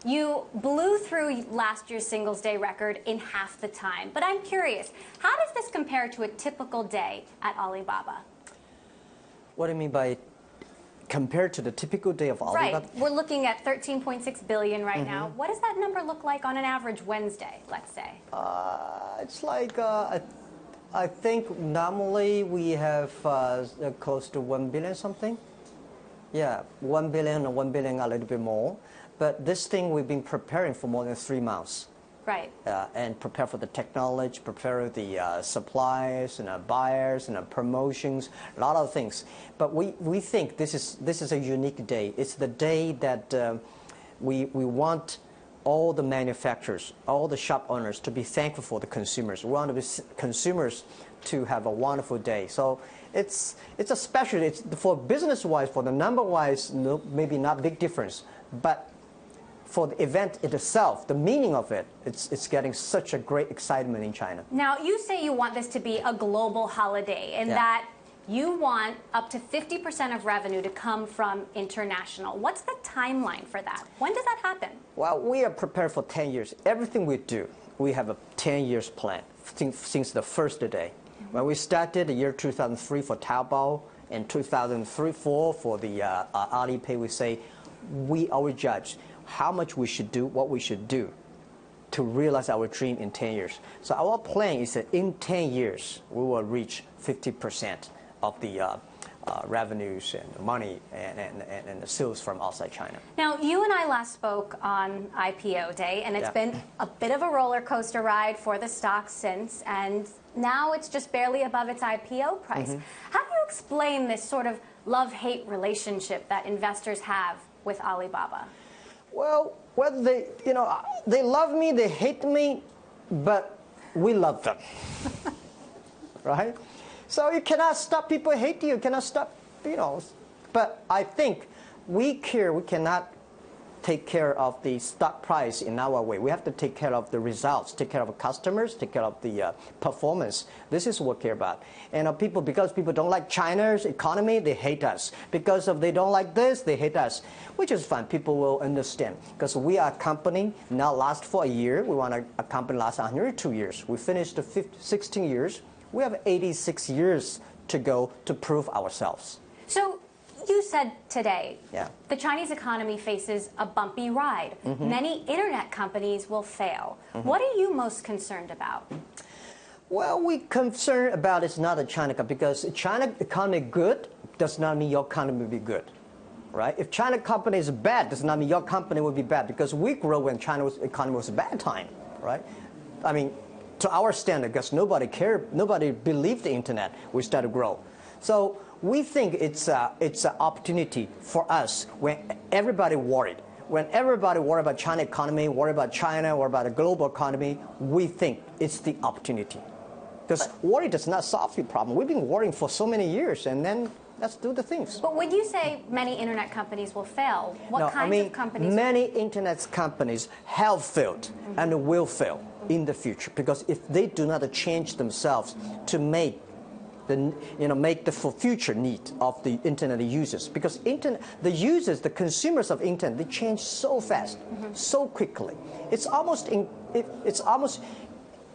You blew through last year's Singles Day record in half the time. But I'm curious, how does this compare to a typical day at Alibaba? What do you mean by compared to the typical day of Alibaba? Right. We're looking at 13.6 billion right now. What does that number look like on an average Wednesday, let's say? It's like, I think normally we have close to 1 billion something. Yeah, 1 billion or 1 billion a little bit more. But this thing we've been preparing for more than 3 months. Right. And prepare for the technology, prepare the suppliers and buyers and promotions, a lot of things. But we think this is a unique day. It's the day that we want all the manufacturers, all the shop owners to be thankful for the consumers. We want the consumers to have a wonderful day. So it's a special. It's for business-wise, for the number-wise, no, maybe not big difference, but for the event itself, the meaning of it, it's getting such a great excitement in China. Now, you say you want this to be a global holiday and that you want up to 50% of revenue to come from international. What's the timeline for that? When does that happen? Well, we are prepared for 10 years. Everything we do, we have a 10 years plan since the first day. When we started the year 2003 for Taobao and 2003-4 for the Alipay, we say we always judge how much we should do, what we should do to realize our dream in 10 years. So our plan is that in 10 years, we will reach 50% of the revenues and the money and the sales from outside China. Now, you and I last spoke on IPO day, and it's been a bit of a roller coaster ride for the stock since, and now it's just barely above its IPO price. How do you explain this sort of love-hate relationship that investors have with Alibaba? Well, whether they love me, they hate me, but we love them, right? So you cannot stop people hate you. You cannot stop, But I think we cannot take care of the stock price in our way. We have to take care of the results, take care of customers, take care of the performance. This is what we care about. And because people don't like China's economy, they hate us. Because they don't like this, they hate us, which is fine. People will understand. Because we are a company now last for a year. We want a company last 102 years. We finished the 16 years. We have 86 years to go to prove ourselves. So you said today the Chinese economy faces a bumpy ride. Many internet companies will fail. What are you most concerned about? Well, we're concerned about it's not a China company, because China economy good does not mean your economy will be good, right? If China company is bad, does not mean your company will be bad, because we grow when China's economy was a bad time, right? I mean, to our standard, because nobody cared, nobody believed the internet, we started to grow. So we think it's an opportunity for us when everybody worried. When everybody worried about China economy, worried about China, worried about the global economy, we think it's the opportunity. Because worry does not solve the problem. We've been worrying for so many years, and then let's do the things. But when you say many internet companies will fail, what kinds of companies? Many internet companies have failed and will fail in the future, because if they do not change themselves to make the future need of the internet users, because the users, the consumers of internet, they change so fast, so quickly. It's almost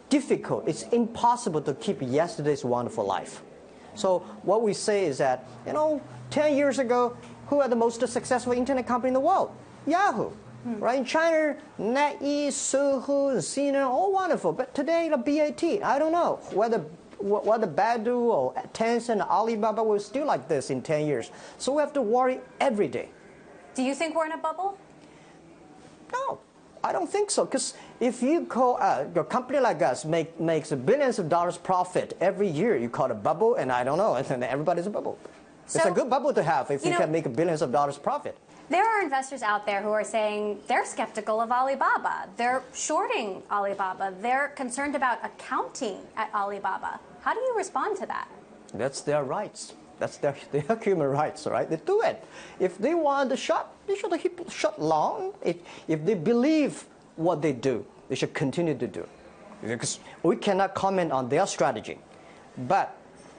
difficult. It's impossible to keep yesterday's wonderful life. So what we say is that 10 years ago, who are the most successful internet company in the world? Yahoo. Right? In China, NetEase, Sohu, and CNN, all wonderful. But today, the BAT, I don't know whether Baidu or Tencent, Alibaba will still like this in 10 years. So we have to worry every day. Do you think we're in a bubble? No, I don't think so. Because if you call a company like us makes billions of dollars profit every year, you call it a bubble, and I don't know, and then everybody's a bubble. So, it's a good bubble to have if you can make billions of dollars profit. There are investors out there who are saying they're skeptical of Alibaba. They're shorting Alibaba. They're concerned about accounting at Alibaba. How do you respond to that? That's their rights. That's their human rights, right? They do it. If they want to shut, they should shut long. If they believe what they do, they should continue to do. Because we cannot comment on their strategy. But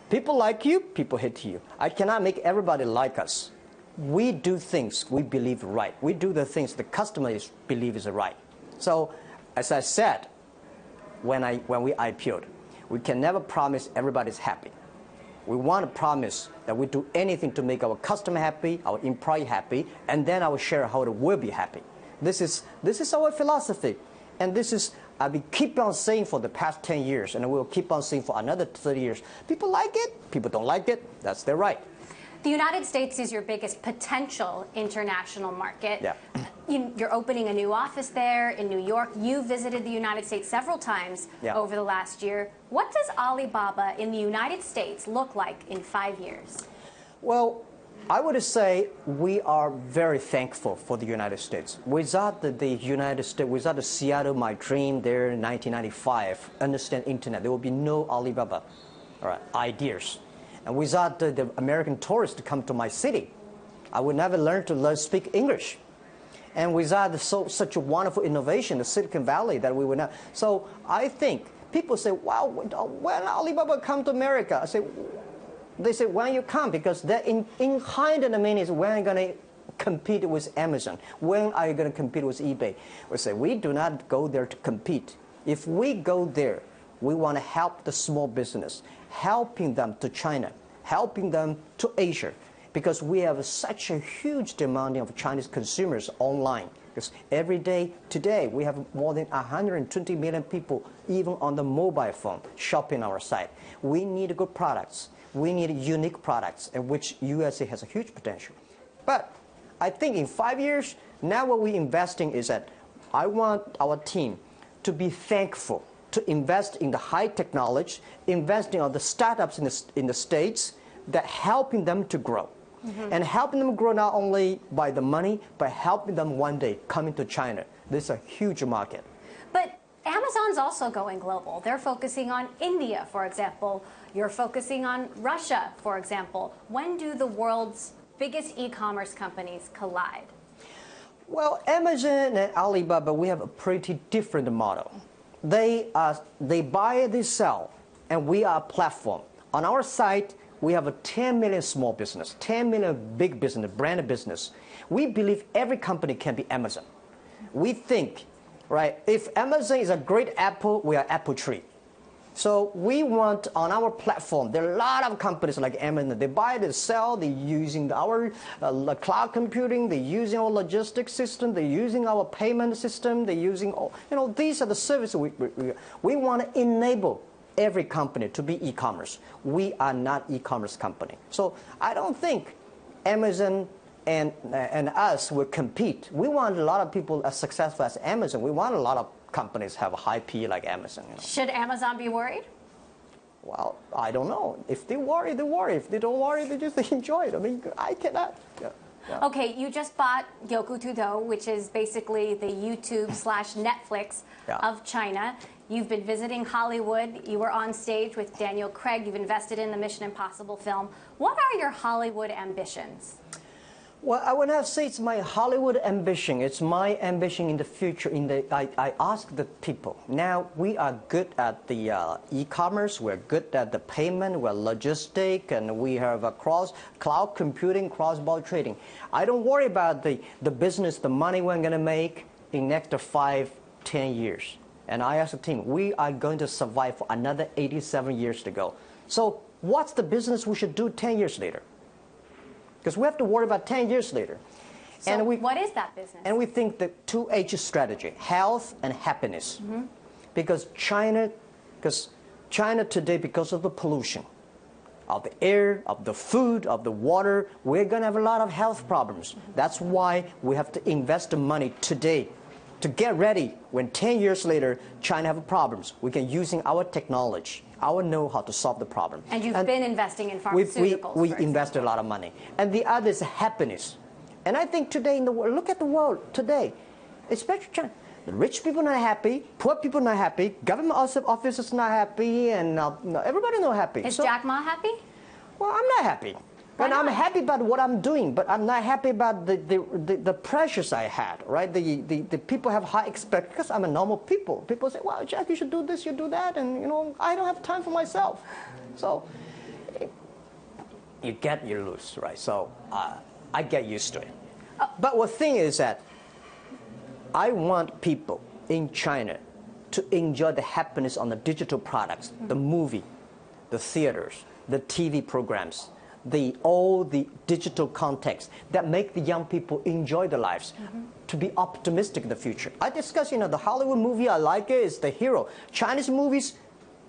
people like you, people hate you. I cannot make everybody like us. we do things we believe right. We do the things the customers believe is right. So, as I said, when we IPO'd, we can never promise everybody's happy. We want to promise that we do anything to make our customer happy, our employee happy, and then our shareholder will be happy. This is our philosophy, and this is we keep on saying for the past 10 years, and we'll keep on saying for another 30 years. People like it, people don't like it, that's their right. The United States is your biggest potential international market. Yeah. You're opening a new office there in New York. You visited the United States several times over the last year. What does Alibaba in the United States look like in 5 years? Well, I would say we are very thankful for the United States. Without the United States, without the Seattle, my dream there in 1995, understand internet, there will be no Alibaba ideas. And without the American tourists to come to my city, I would never learn to speak English. And without such a wonderful innovation, the Silicon Valley, that we would not. So I think people say, wow, when Alibaba come to America? They say, when you come, because that in behind the meaning is when are you going to compete with Amazon? When are you going to compete with eBay? We say, we do not go there to compete. If we go there, we want to help the small business, helping them to China, helping them to Asia, because we have such a huge demand of Chinese consumers online. Because every day today, we have more than 120 million people, even on the mobile phone, shopping our site. We need good products. We need unique products, in which USA has a huge potential. But I think in 5 years, now what we're investing is that I want our team to be thankful, to invest in the high technology, investing on the startups in the States, that helping them to grow. And helping them grow not only by the money, but helping them one day coming to China. This is a huge market. But Amazon's also going global. They're focusing on India, for example. You're focusing on Russia, for example. When do the world's biggest e-commerce companies collide? Well, Amazon and Alibaba, we have a pretty different model. They buy, they sell, and we are a platform. On our site, we have a 10 million small business, 10 million big business, branded business. We believe every company can be Amazon. We think, right, if Amazon is a great apple, we are apple tree. So we want on our platform, there are a lot of companies like Amazon. They buy, they sell, they're using our cloud computing, they're using our logistics system, they're using our payment system, they're using, these are the services we want to enable every company to be e-commerce. We are not e-commerce company. So I don't think Amazon and us will compete. We want a lot of people as successful as Amazon. We want a lot of companies have a high P like Amazon. Should Amazon be worried? Well, I don't know. If they worry, they worry. If they don't worry, they just enjoy it. I mean, I cannot. Yeah. Okay, you just bought Youku Tudou, which is basically the YouTube/Netflix of China. You've been visiting Hollywood. You were on stage with Daniel Craig. You've invested in the Mission Impossible film. What are your Hollywood ambitions? Well, I would not say it's my Hollywood ambition. It's my ambition in the future. I ask the people. Now, we are good at the e-commerce. We're good at the payment. We're logistic. And we have a cloud computing, cross-border trading. I don't worry about the business, the money we're going to make in next 5, 10 years. And I ask the team, we are going to survive for another 87 years to go. So what's the business we should do 10 years later? Because we have to worry about 10 years later. So and what is that business? And we think the 2H strategy, health and happiness. Because China today, because of the pollution, of the air, of the food, of the water, we're going to have a lot of health problems. That's why we have to invest the money today to get ready when 10 years later China have problems. We can using our technology, our know-how to solve the problem. And you've been investing in pharmaceuticals. We invested a lot of money. And the other is happiness. And I think today in the world, look at the world today, especially China. The rich people not happy, poor people not happy, government officers not happy, and everybody not happy. Is Jack Ma happy? Well, I'm not happy. And I'm happy about what I'm doing, but I'm not happy about the pressures I had, right? The people have high expectations, because I'm a normal people. People say, well, Jack, you should do this, you do that, and, I don't have time for myself. So you get, you lose, right? So I get used to it. But the thing is that I want people in China to enjoy the happiness on the digital products, the movie, the theaters, the TV programs, all the digital context that make the young people enjoy their lives, to be optimistic in the future. I discuss, the Hollywood movie I like is the hero. Chinese movies,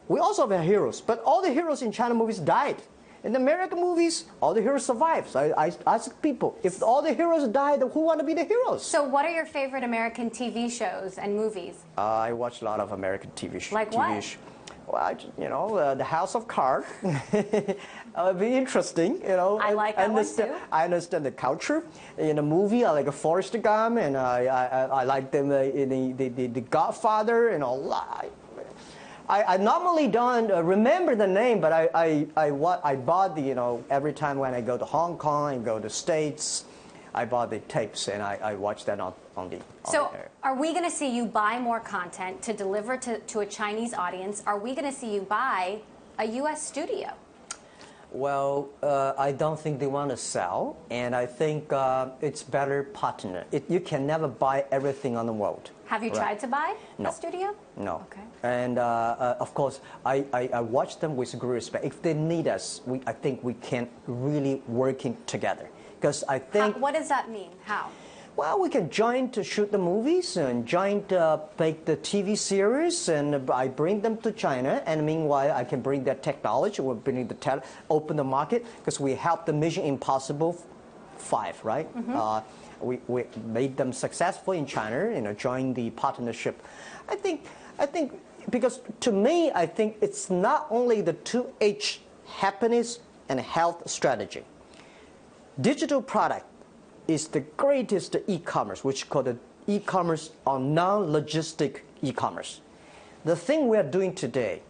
we also have heroes, but all the heroes in China movies died. In American movies, all the heroes survive. So I ask people, if all the heroes died, who want to be the heroes? So what are your favorite American TV shows and movies? I watch a lot of American TV shows. Like what? Well, The House of Cards. It'd be interesting, I like that one too. I understand the culture. In a movie, I like Forrest Gump, and I like them in the Godfather, and all. I normally don't remember the name, but I bought every time when I go to Hong Kong and go to States, I bought the tapes and I watch that on the air. Are we going to see you buy more content to deliver to a Chinese audience? Are we going to see you buy a U.S. studio? Well, I don't think they want to sell, and I think it's better partner. You can never buy everything on the world. Have you tried to buy a studio? No. Okay. And of course, I watch them with great respect. If they need us, I think we can really working together. Because I think. What does that mean? How? Well, we can join to shoot the movies and join to make the TV series, and I bring them to China. And meanwhile, I can bring that technology. We're bringing open the market, because we helped the Mission Impossible 5, right? We made them successful in China. Join the partnership. I think because to me, I think it's not only the 2H, happiness and health strategy. Digital product is the greatest e-commerce, which is called the e-commerce or non-logistic e-commerce. The thing we are doing today,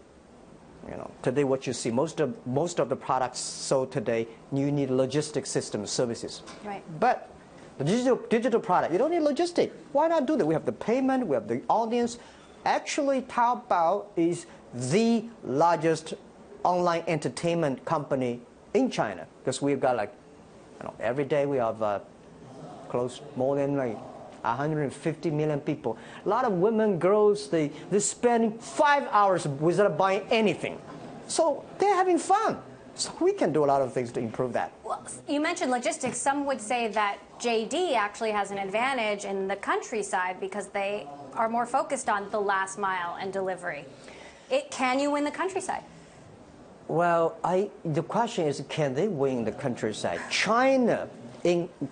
today what you see, most of the products sold today, you need logistic system services. Right. But the digital product, you don't need logistic. Why not do that? We have the payment, we have the audience. Actually, Taobao is the largest online entertainment company in China, because we've got every day we have more than 150 million people. A lot of women, girls, they're spending 5 hours without buying anything. So they're having fun. So we can do a lot of things to improve that. Well, you mentioned logistics. Some would say that JD actually has an advantage in the countryside because they are more focused on the last mile and delivery. Can you win the countryside? Well, the question is, can they win the countryside? China,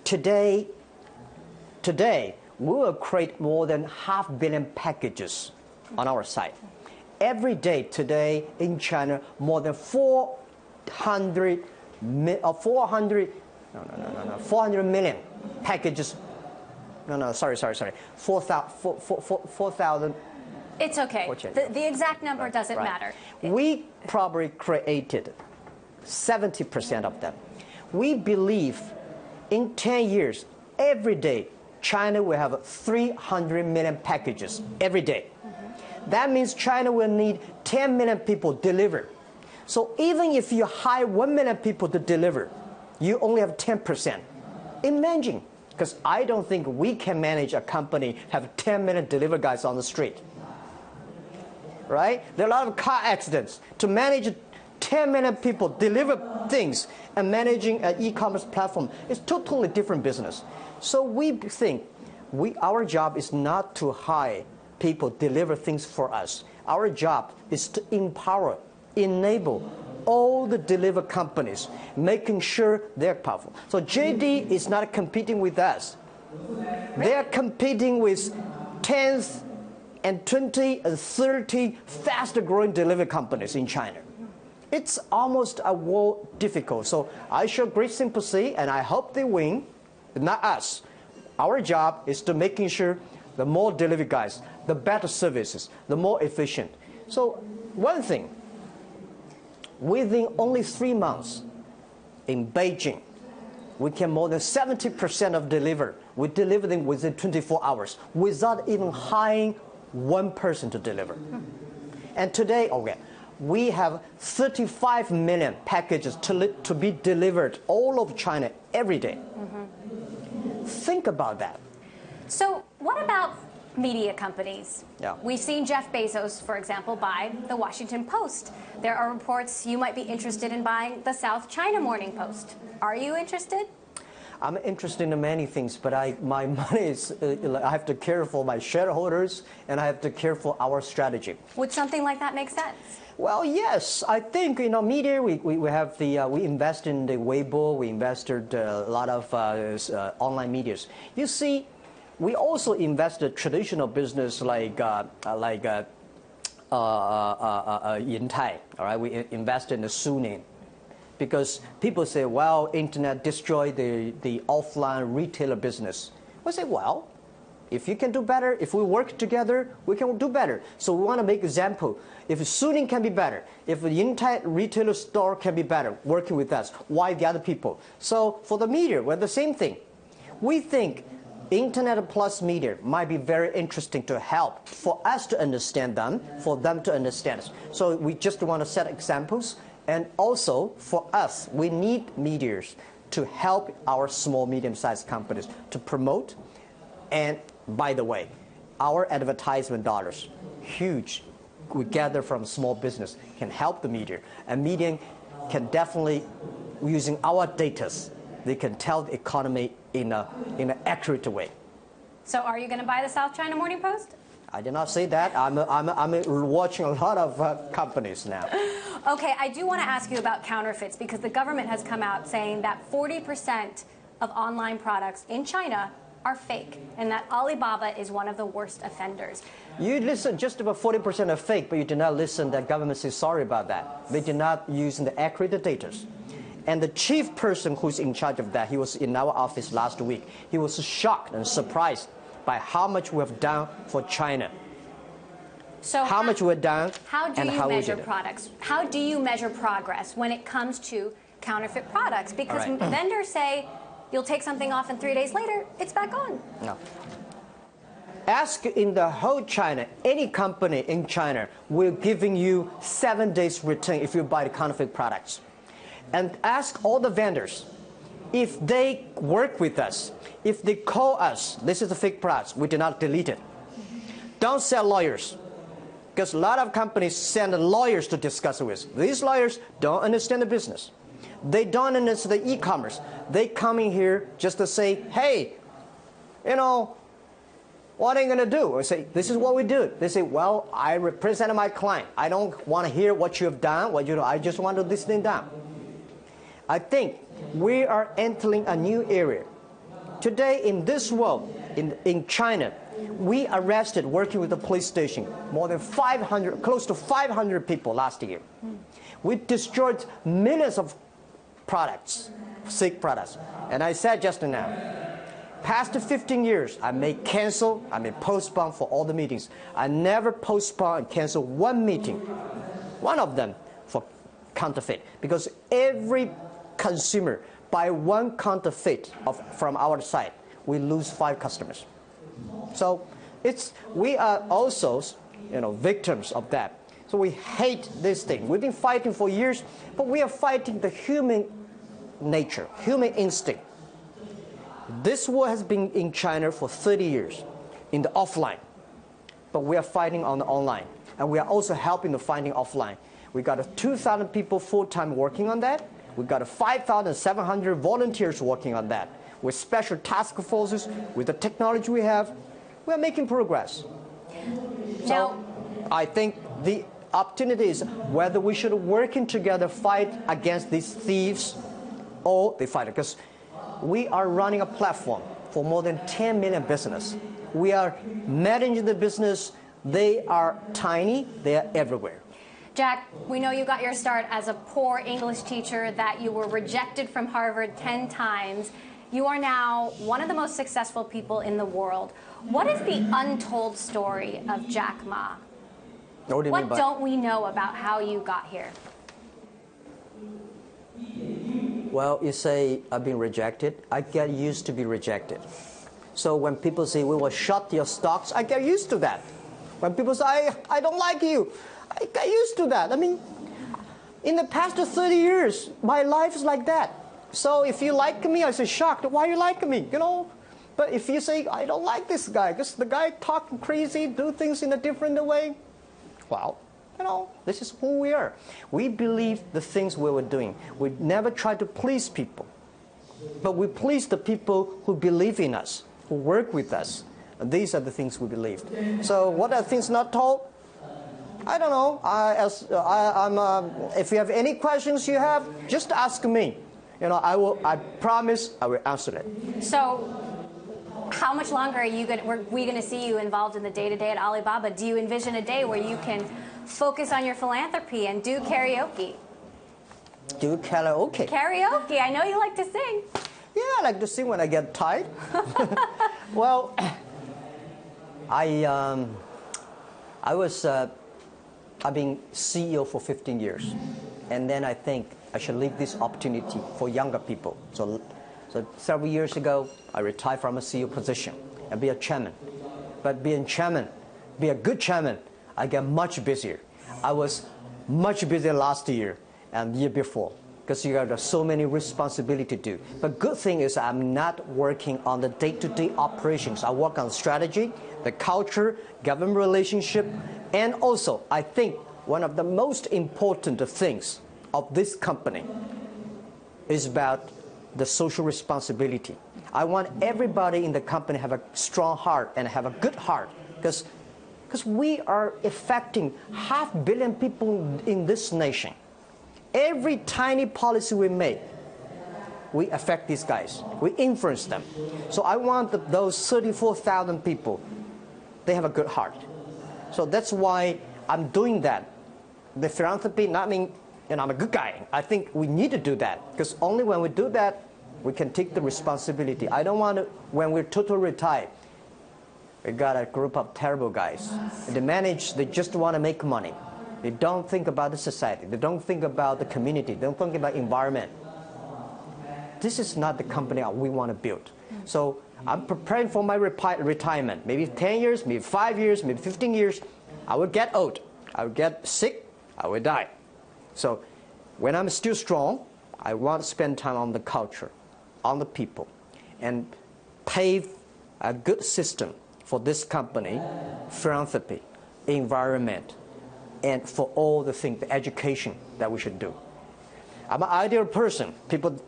today, we will create more than 500 million packages on our site. Every day today in China, more than 400 million packages. Sorry. 4,000. It's okay. The exact number doesn't matter. We probably created 70% of them. We believe in 10 years, every day, China will have 300 million packages every day. That means China will need 10 million people delivered. So even if you hire 1 million people to deliver, you only have 10%. Imagine, because I don't think we can manage a company have 10 million delivery guys on the street. Right? There are a lot of car accidents. To manage 10 million people, deliver things, and managing an e-commerce platform is totally different business. So we think our job is not to hire people deliver things for us. Our job is to empower, enable all the deliver companies, making sure they're powerful. So JD is not competing with us. They're competing with 10th and 20 and 30 faster growing delivery companies in China. It's almost a world difficult. So I show great sympathy, and I hope they win, but not us. Our job is to making sure the more delivery guys, the better services, the more efficient. So one thing, within only 3 months in Beijing, we can more than 70% of deliver. We deliver them within 24 hours without even hiring one person to deliver. And today, we have 35 million packages to be delivered all over China every day. Think about that. So what about media companies? Yeah. We've seen Jeff Bezos, for example, buy the Washington Post. There are reports you might be interested in buying the South China Morning Post. Are you interested? I'm interested in many things, but my money is, I have to care for my shareholders, and I have to care for our strategy. Would something like that make sense? Well, yes. I think, media, we have we invest in the Weibo, we invested a lot of online medias. You see, we also invested traditional business like Yintai, all right? We invest in the Suning. Because people say, well, internet destroyed the offline retailer business. We say, well, if you can do better, if we work together, we can do better. So we want to make example. If Suning can be better, if the entire retailer store can be better, working with us, why the other people? So for the media, we're the same thing. We think internet plus media might be very interesting to help for us to understand them, for them to understand us. So we just want to set examples. And also, for us, we need media to help our small, medium-sized companies to promote. And by the way, our advertisement dollars, huge, we gather from small business, can help the media. And media can definitely, using our data, they can tell the economy in an accurate way. So are you going to buy the South China Morning Post? I did not say that. I'm watching a lot of companies now. Okay, I do want to ask you about counterfeits because the government has come out saying that 40% of online products in China are fake and that Alibaba is one of the worst offenders. You listen just about 40% are fake, but you did not listen that government says sorry about that. They did not use the accurate data. And the chief person who's in charge of that, he was in our office last week. He was shocked and surprised by how much we have done for China. So how much we've done how do and you how measure we did it. products? How do you measure progress when it comes to counterfeit products? Because vendors say you'll take something off and 3 days later, it's back on. No. Ask in the whole China, any company in China will giving you 7 days return if you buy the counterfeit products. And ask all the vendors, if they work with us, if they call us, this is a fake product, we do not delete it. Don't sell lawyers, because a lot of companies send lawyers to discuss with. These lawyers don't understand the business. They don't understand the e-commerce. They come in here just to say, hey, what are you going to do? I say, this is what we do. They say, well, I represent my client. I don't want to hear what you have done, what you do. I just want to this thing down. I think we are entering a new area. Today in this world, in China, we arrested, working with the police station, more than 500, close to 500 people last year. We destroyed millions of products, fake products. And I said just now, past 15 years, I may cancel, I may postpone for all the meetings. I never postpone and cancel one meeting, one of them for counterfeit, because every consumer buy one counterfeit from our side, we lose 5 customers. So we are also victims of that. So we hate this thing. We've been fighting for years, but we are fighting the human nature, human instinct. This war has been in China for 30 years, in the offline. But we are fighting on the online. And we are also helping the fighting offline. We got 2,000 people full-time working on that. We got 5,700 volunteers working on that. With special task forces, with the technology we have, we are making progress. So I think the opportunity is whether we should working together fight against these thieves or they fight, because we are running a platform for more than 10 million business. We are managing the business. They are tiny. They are everywhere. Jack, we know you got your start as a poor English teacher, that you were rejected from Harvard 10 times. You are now one of the most successful people in the world. What is the untold story of Jack Ma? What don't we know about how you got here? Well, you say I've been rejected. I get used to be rejected. So when people say we will shut your stocks, I get used to that. When people say I don't like you, I got used to that. I mean, in the past 30 years, my life is like that. So if you like me, I say, shocked, why you like me? You know? But if you say, I don't like this guy, because the guy talking crazy, do things in a different way, well, you know, this is who we are. We believe the things we were doing. We never try to please people. But we please the people who believe in us, who work with us. And these are the things we believed. So what are things not told? I don't know. If you have any questions you have, just ask me. You know, I promise I will answer it. So how much longer are we going to see you involved in the day-to-day at Alibaba? Do you envision a day where you can focus on your philanthropy and do karaoke? Do karaoke? Karaoke. I know you like to sing. Yeah, I like to sing when I get tired. Well, I've been CEO for 15 years, and then I think I should leave this opportunity for younger people. So several years ago, I retired from a CEO position and be a chairman. But being chairman, be a good chairman, I get much busier. I was much busier last year and the year before, because you got so many responsibility to do. But good thing is I'm not working on the day-to-day operations. I work on strategy, the culture, government relationship, and also I think one of the most important things of this company is about the social responsibility. I want everybody in the company to have a strong heart and have a good heart, because we are affecting 500 million people in this nation. Every tiny policy we make, we affect these guys. We influence them. So I want those 34,000 people, they have a good heart. So that's why I'm doing that. The philanthropy, not mean, and I'm a good guy. I think we need to do that, because only when we do that, we can take the responsibility. I don't want to, when we're totally retired, we got a group of terrible guys. They just want to make money. They don't think about the society. They don't think about the community. They don't think about environment. This is not the company we want to build. So I'm preparing for my retirement. Maybe 10 years, maybe 5 years, maybe 15 years. I will get old. I will get sick. I will die. So when I'm still strong, I want to spend time on the culture, on the people, and pave a good system for this company, philanthropy, environment, and for all the things, the education that we should do. I'm an ideal person. People,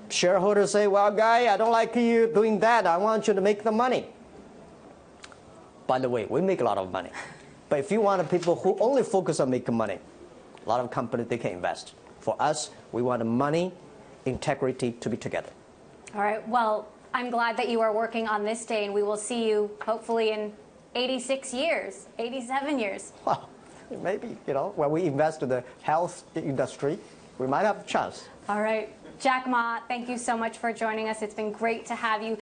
shareholders say, well, guy, I don't like you doing that. I want you to make the money. By the way, we make a lot of money. But if you want people who only focus on making money, a lot of companies, they can invest. For us, we want the money, integrity to be together. All right. Well, I'm glad that you are working on this day, and we will see you hopefully in 86 years, 87 years. Well, maybe, you know, when we invest in the health industry, we might have a chance. All right. Jack Ma, thank you so much for joining us. It's been great to have you.